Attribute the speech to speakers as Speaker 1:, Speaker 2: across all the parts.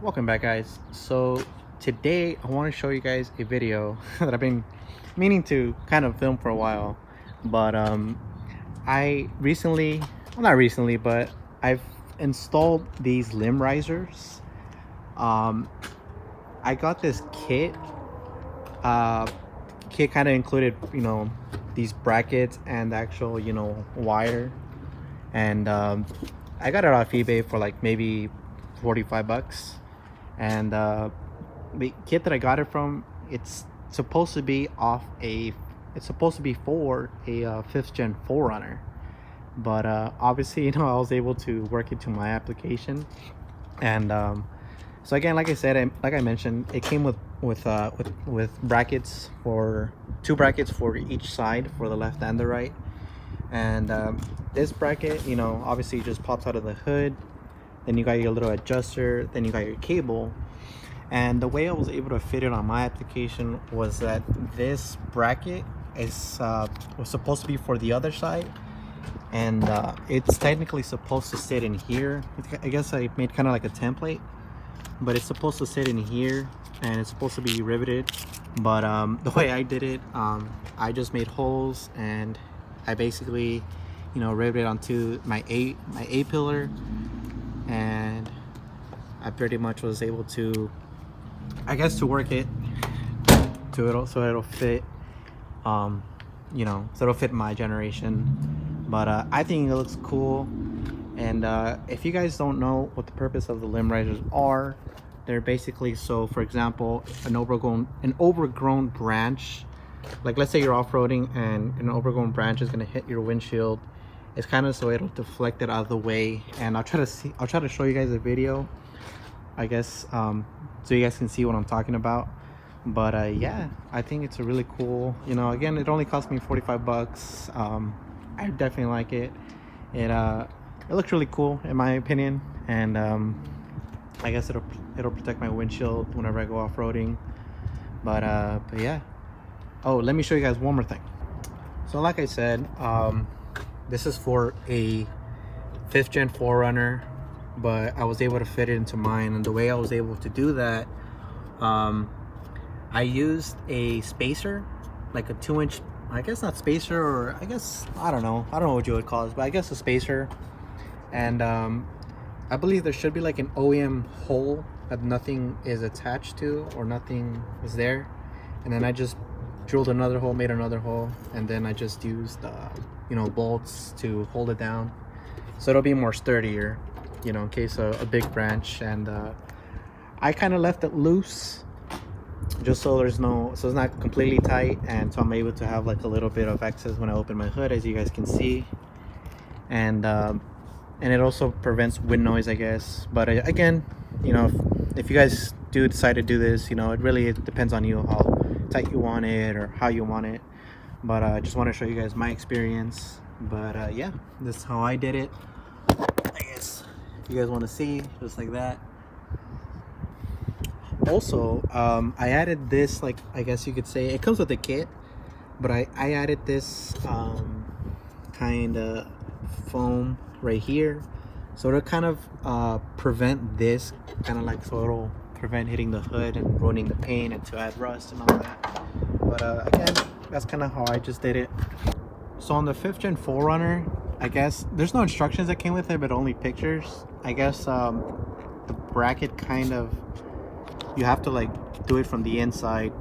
Speaker 1: Welcome back, guys. So today I want to show you guys a video that I've been meaning to kind of film for a while, but I recently, well, not recently, but I've installed these limb risers. um I got this uh kit kind of included, these brackets and the actual, wire. And I got it off eBay for like maybe 45 bucks. And the kit that I got it from, supposed to be off a it's supposed to be for a 5th gen Forerunner. But obviously, I was able to work into my application. And so again, like I said, like I mentioned, it came with brackets, for two brackets for each side, for the left and the right. And this bracket, obviously just pops out of the hood. Then you got your little adjuster, then you got your cable. And the way I was able to fit it on my application was that this bracket was supposed to be for the other side. And it's technically supposed to sit in here. I guess I made kind of like a template, but it's supposed to sit in here, and it's supposed to be riveted. But the way I did it, I just made holes, and I basically, riveted onto my A pillar. And I pretty much was able to, I guess, to work it so it'll fit, so it'll fit my generation. But I think it looks cool. And if you guys don't know what the purpose of the limb risers are, they're basically, so for example, an overgrown branch, like let's say you're off-roading and an overgrown branch is going to hit your windshield. It's kind of so it'll deflect it out of the way. And I'll try to show you guys a video, I guess, so you guys can see what I'm talking about. But yeah, I think it's a really cool, again, it only cost me 45 bucks. I definitely like it. It looks really cool in my opinion. And I guess it'll protect my windshield whenever I go off-roading. But yeah. Oh, let me show you guys one more thing. So like I said, this is for a 5th gen Forerunner, but I was able to fit it into mine. And the way I was able to do that, I used a spacer, like a 2-inch, I guess not spacer, or I guess, I don't know what you would call it, but I guess a spacer. And I believe there should be like an OEM hole that nothing is attached to, or nothing is there. And then I just drilled another hole, made another hole, and then I just used bolts to hold it down, so it'll be more sturdier, in case a big branch. And I kind of left it loose, just so it's not completely tight, and so I'm able to have like a little bit of excess when I open my hood, as you guys can see. And it also prevents wind noise, I guess. But again, if you guys do decide to do this, it depends on you, how tight you want it or how you want it. But I just want to show you guys my experience. But yeah, this is how I did it. I guess if you guys want to see, just like that. Also, I added this, like, I guess you could say it comes with the kit, but I added this kind of foam right here, so it'll kind of prevent this, kind of like, so it'll prevent hitting the hood and ruining the paint, and to add rust and all that. But again, that's kind of how I just did it. So on the 5th gen Forerunner, I guess there's no instructions that came with it, but only pictures. I guess the bracket kind of, you have to like do it from the inside,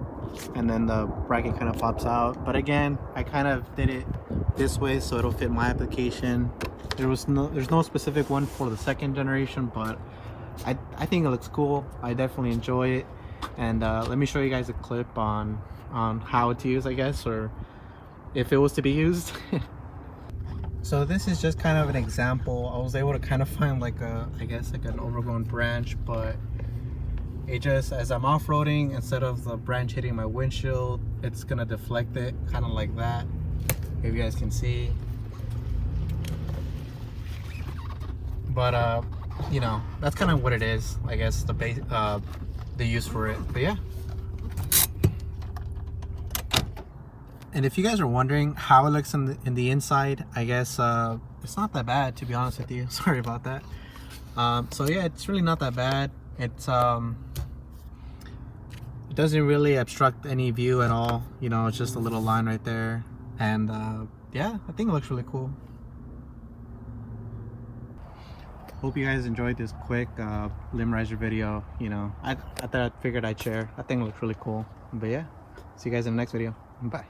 Speaker 1: and then the bracket kind of pops out. But again, I kind of did it this way so it'll fit my application. There's no specific one for the 2nd generation, but I think it looks cool. I definitely enjoy it. And let me show you guys a clip on how to use, I guess, or if it was to be used. So this is just kind of an example. I was able to kind of find like I guess like an overgrown branch, but it just, as I'm off-roading, instead of the branch hitting my windshield, it's gonna deflect it, kind of like that, if you guys can see. But that's kind of what it is, I guess, the use for it. But yeah. And if you guys are wondering how it looks in the inside, I guess it's not that bad, to be honest with you. Sorry about that. So yeah, it's really not that bad. It's it doesn't really obstruct any view at all. You know, it's just a little line right there, and yeah, I think it looks really cool. Hope you guys enjoyed this quick limb riser video. You know, I figured I'd share. I think it looks really cool. But yeah, see you guys in the next video. Bye.